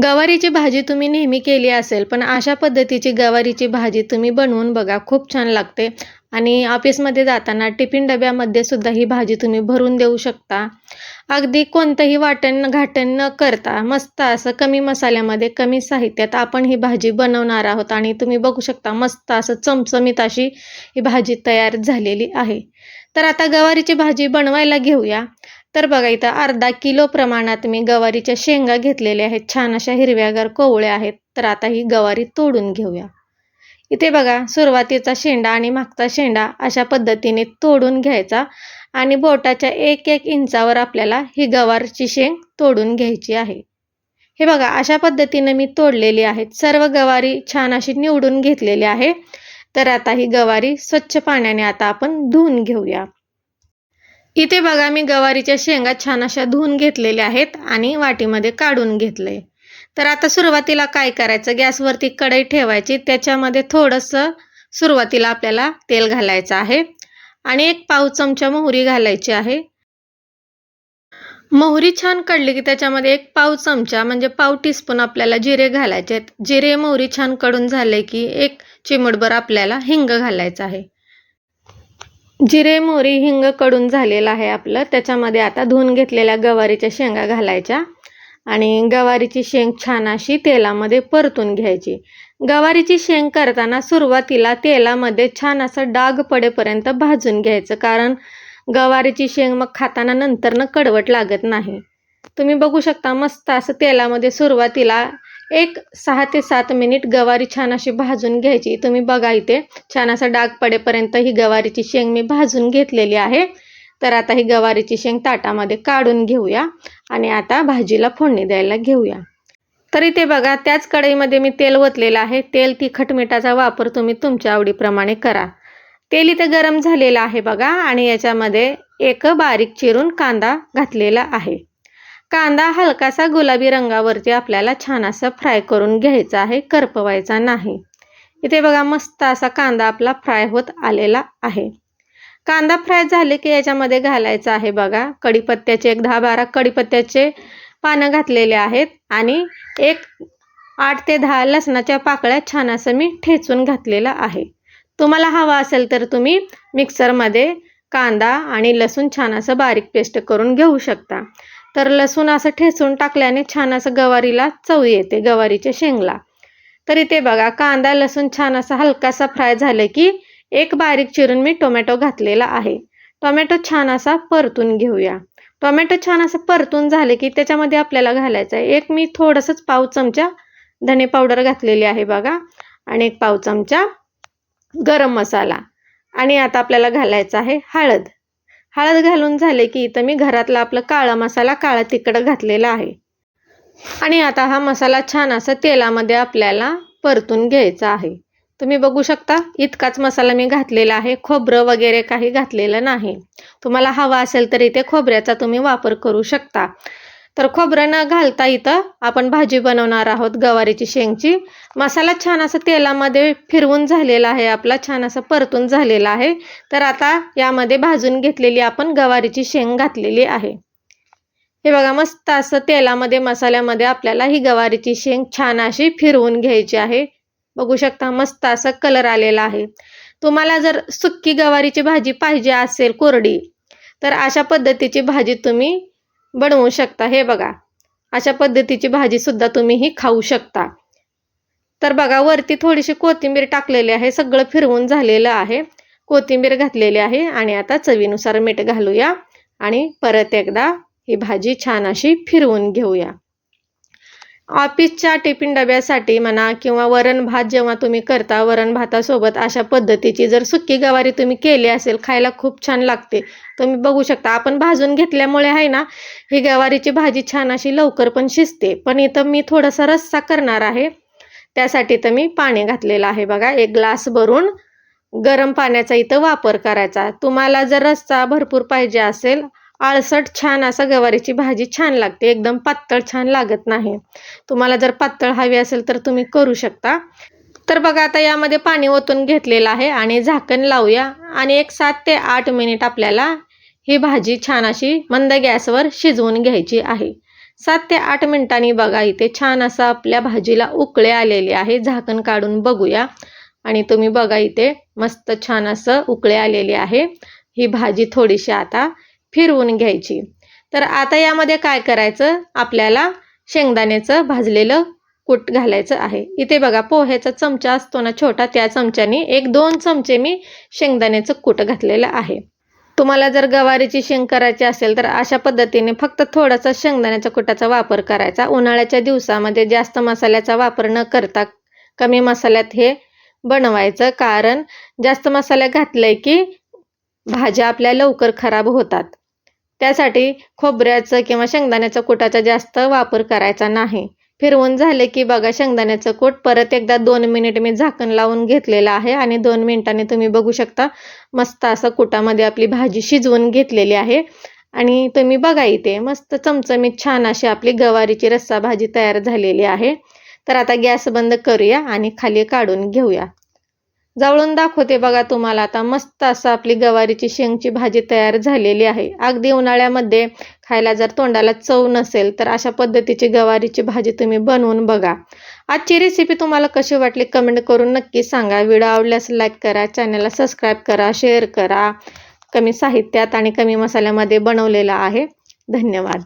गवारीची भाजी तुम्ही नेहमी केली असेल, पण अशा पद्धतीची गवारीची भाजी तुम्ही बनवून बघा. खूप छान लागते आणि ऑफिसमध्ये जाताना टिफिन डब्यामध्ये सुद्धा ही भाजी तुम्ही भरून देऊ शकता. अगदी कोणतंही वाटण-घाटण न करता मस्त असं कमी मसाल्यामध्ये, कमी साहित्यात आपण ही भाजी बनवणार आहोत आणि तुम्ही बघू शकता मस्त असं चमचमीत अशी ही भाजी तयार झालेली आहे. तर आता गवारीची भाजी बनवायला घेऊया. तर बघा इथं अर्धा किलो प्रमाणात मी गवारीच्या शेंगा घेतलेल्या आहेत. छान अशा हिरव्यागार कोवळ्या आहेत. तर आता ही गवारी तोडून घेऊया. इथे बघा सुरुवातीचा शेंडा आणि मागचा शेंडा अशा पद्धतीने तोडून घ्यायचा आणि बोटाच्या 1-1 इंचावर आपल्याला ही गवारची शेंग तोडून घ्यायची आहे. हे बघा अशा पद्धतीने मी तोडलेली आहेत. सर्व गवारी छान अशी निवडून घेतलेली आहे. तर आता ही गवारी स्वच्छ पाण्याने आता आपण धुवून घेऊया. इथे बघा मी गवारीच्या शेंगा छान अशा धुवून घेतलेल्या आहेत आणि वाटीमध्ये काढून घेतले. तर आता सुरुवातीला काय करायचं, गॅसवरती कढई ठेवायची. त्याच्यामध्ये थोडंसं सुरुवातीला आपल्याला तेल घालायचं आहे आणि 1 पाव चमचा मोहरी घालायची आहे. मोहरी छान कढली की त्याच्यामध्ये 1 पाव चमचा म्हणजे पाव टीस्पून आपल्याला जिरे घालायचे आहेत. जिरे मोहरी छान कडून झाले की 1 चिमूटभर आपल्याला हिंग घालायचं आहे. जिरे मोहरी हिंग कडून झालेलं आहे आपलं. त्याच्यामध्ये आता धुवून घेतलेल्या गवारीच्या शेंगा घालायच्या आणि गवारीची शेंग छान अशी तेलामध्ये परतून घ्यायची. गवारीची शेंग करताना सुरुवातीला तेलामध्ये छान असं डाग पडेपर्यंत भाजून घ्यायचं, कारण गवारीची शेंग मग खाताना नंतरनं कडवट लागत नाही. तुम्ही बघू शकता मस्त असं तेलामध्ये सुरुवातीला 6 ते 7 मिनिट गवारी छान अशी भाजून घ्यायची. तुम्ही बघा इथे छान असा डाग पडेपर्यंत ही गवारीची शेंग मी भाजून घेतलेली आहे. तर आता ही गवारीची शेंग ताटामध्ये काढून घेऊया आणि आता भाजीला फोडणी द्यायला घेऊया. तर इथे बघा त्याच कढईमध्ये मी तेल ओतलेलं आहे. तेल तिखट मिठाचा वापर तुम्ही तुमच्या आवडीप्रमाणे करा. तेल इथे गरम झालेलं आहे बघा आणि याच्यामध्ये एक बारीक चिरून कांदा घातलेला आहे. कांदा हलकासा गुलाबी रंगावरती आपल्याला छान असा फ्राय करून घ्यायचा आहे, करपवायचा नाही. इथे बघा मस्त असा कांदा आपला फ्राय होत आलेला आहे. कांदा फ्राय झाले की याच्यामध्ये घालायचं आहे बघा कढीपत्त्याचे 10-12 कढीपत्त्याचे पानं घातलेले आहेत आणि 8 ते 10 लसणाच्या पाकळ्या छान असं मी ठेचून घातलेला आहे. तुम्हाला हवा असेल तर तुम्ही मिक्सरमध्ये कांदा आणि लसूण छान असं बारीक पेस्ट करून घेऊ शकता. तर लसूण असं ठेचून टाकल्याने छान असं गवारीला चव येते, गवारीच्या शेंगला. तर इथे बघा कांदा लसूण छान असा हलकासा फ्राय झाले की एक बारीक चिरून मी टोमॅटो घातलेला आहे. टोमॅटो छान असा परतून घेऊया. टोमॅटो छान असं परतून झाले की त्याच्यामध्ये आपल्याला घालायचं आहे मी थोडंसंच पाव चमचा धने पावडर घातलेली आहे बघा आणि 1 पाव चमचा गरम मसाला आणि आता आपल्याला घालायचं आहे हळद. हळद घालून झाले की इथं मी घरातला आपला काळा मसाला, काळा तिखट घातलेला आहे आणि आता हा मसाला छान असा तेलामध्ये आपल्याला परतून घ्यायचा आहे. तुम्ही बघू शकता इतकाच मसाला मी घातलेला आहे. खोबरं वगैरे काही घातलेलं नाही. तुम्हाला हवा असेल तर इथे खोबऱ्याचा तुम्ही वापर करू शकता. तर खोबरं न घालता इथं आपण भाजी बनवणार आहोत गवारीची शेंगची. मसाला छान असं तेलामध्ये फिरवून झालेला आहे आपला, छान असं परतून झालेला आहे. तर आता यामध्ये भाजून घेतलेली आपण गवारीची शेंग घातलेली आहे. हे बघा मस्त असं तेलामध्ये मसाल्यामध्ये आपल्याला ही गवारीची शेंग छान अशी फिरवून घ्यायची आहे. बघू शकता मस्त असा कलर आलेला आहे. तुम्हाला जर सुक्की गवारीची भाजी पाहिजे असेल कोरडी, तर अशा पद्धतीची भाजी तुम्ही बनवू शकता. हे बघा अशा पद्धतीची भाजी सुद्धा तुम्ही ही खाऊ शकता. तर बघा वरती थोडीशी कोथिंबीर टाकलेली आहे. सगळं फिरवून झालेलं आहे. कोथिंबीर घातलेली आहे आणि आता चवीनुसार मीठ घालूया आणि परत एकदा ही भाजी छान अशी फिरवून घेऊया. ऑफिसच्या टिफिन डब्यासाठी म्हणा किंवा वरण भात जेव्हा तुम्ही करता, वरण भातासोबत अशा पद्धतीची जर सुक्की गवारी तुम्ही केली असेल, खायला खूप छान लागते. तुम्ही बघू शकता आपण भाजून घेतल्यामुळे आहे ना ही गवारीची भाजी छान अशी लवकर पण शिजते. पण इथं मी थोडासा रस्सा करणार आहे, त्यासाठी तर मी पाणी घातलेलं आहे बघा. 1 ग्लास भरून गरम पाण्याचा इथं वापर करायचा. तुम्हाला जर रस्सा भरपूर पाहिजे असेल, आळसट छान असं गवारीची भाजी छान लागते, एकदम पातळ छान लागत नाही. तुम्हाला जर पातळ हवी असेल तर तुम्ही करू शकता. तर बघा आता यामध्ये पाणी ओतून घेतलेलं आहे आणि झाकण लावूया आणि 7 ते 8 मिनिट आपल्याला ही भाजी छान अशी मंद गॅसवर शिजवून घ्यायची आहे. 7 ते 8 मिनिटांनी बघा इथे छान असं आपल्या भाजीला उकळे आलेले आहे. झाकण काढून बघूया आणि तुम्ही बघा इथे मस्त छान असं उकळे आलेले आहे. ही भाजी थोडीशी आता फिरवून घ्यायची. तर आता यामध्ये काय करायचं, आपल्याला शेंगदाण्याचं भाजलेलं कूट घालायचं आहे. इथे बघा पोह्याचा चमचा असतो ना छोटा, त्या चमच्याने 1-2 चमचे मी शेंगदाण्याचं कूट घातलेलं आहे. तुम्हाला जर गवारीची शेंग करायची असेल तर अशा पद्धतीने फक्त थोडासा शेंगदाण्याच्या कुटाचा वापर करायचा. उन्हाळ्याच्या दिवसामध्ये जास्त मसाल्याचा वापर न करता कमी मसाल्यात हे बनवायचं, कारण जास्त मसाले घातले की भाज्या आपल्या लवकर खराब होतात. त्यासाठी खोबऱ्याचं किंवा शेंगदाण्याच्या कुटाचा जास्त वापर करायचा नाही. फिरवून झाले की बघा शेंगदाण्याचं कूट परत एकदा 2 मिनिट मी झाकण लावून घेतलेलं आहे आणि 2 मिनिटांनी तुम्ही बघू शकता मस्त असं कुटामध्ये आपली भाजी शिजवून घेतलेली आहे. आणि तुम्ही बघा इथे मस्त चमचमीत छान अशी आपली गवारीची रस्सा भाजी तयार झालेली आहे. तर आता गॅस बंद करूया आणि खाली काढून घेऊया. जवळून दाखवते बघा तुम्हाला आता मस्त असं आपली गवारीची शेंगची भाजी तयार झालेली आहे. अगदी उन्हाळ्यामध्ये खायला जर तोंडाला चव नसेल तर अशा पद्धतीची गवारीची भाजी तुम्ही बनवून बघा. आजची रेसिपी तुम्हाला कशी वाटली कमेंट करून नक्की सांगा. व्हिडिओ आवडल्यास लाईक करा, चॅनलला सबस्क्राईब करा, शेअर करा. कमी साहित्यात आणि कमी मसाल्यामध्ये बनवलेला आहे. धन्यवाद.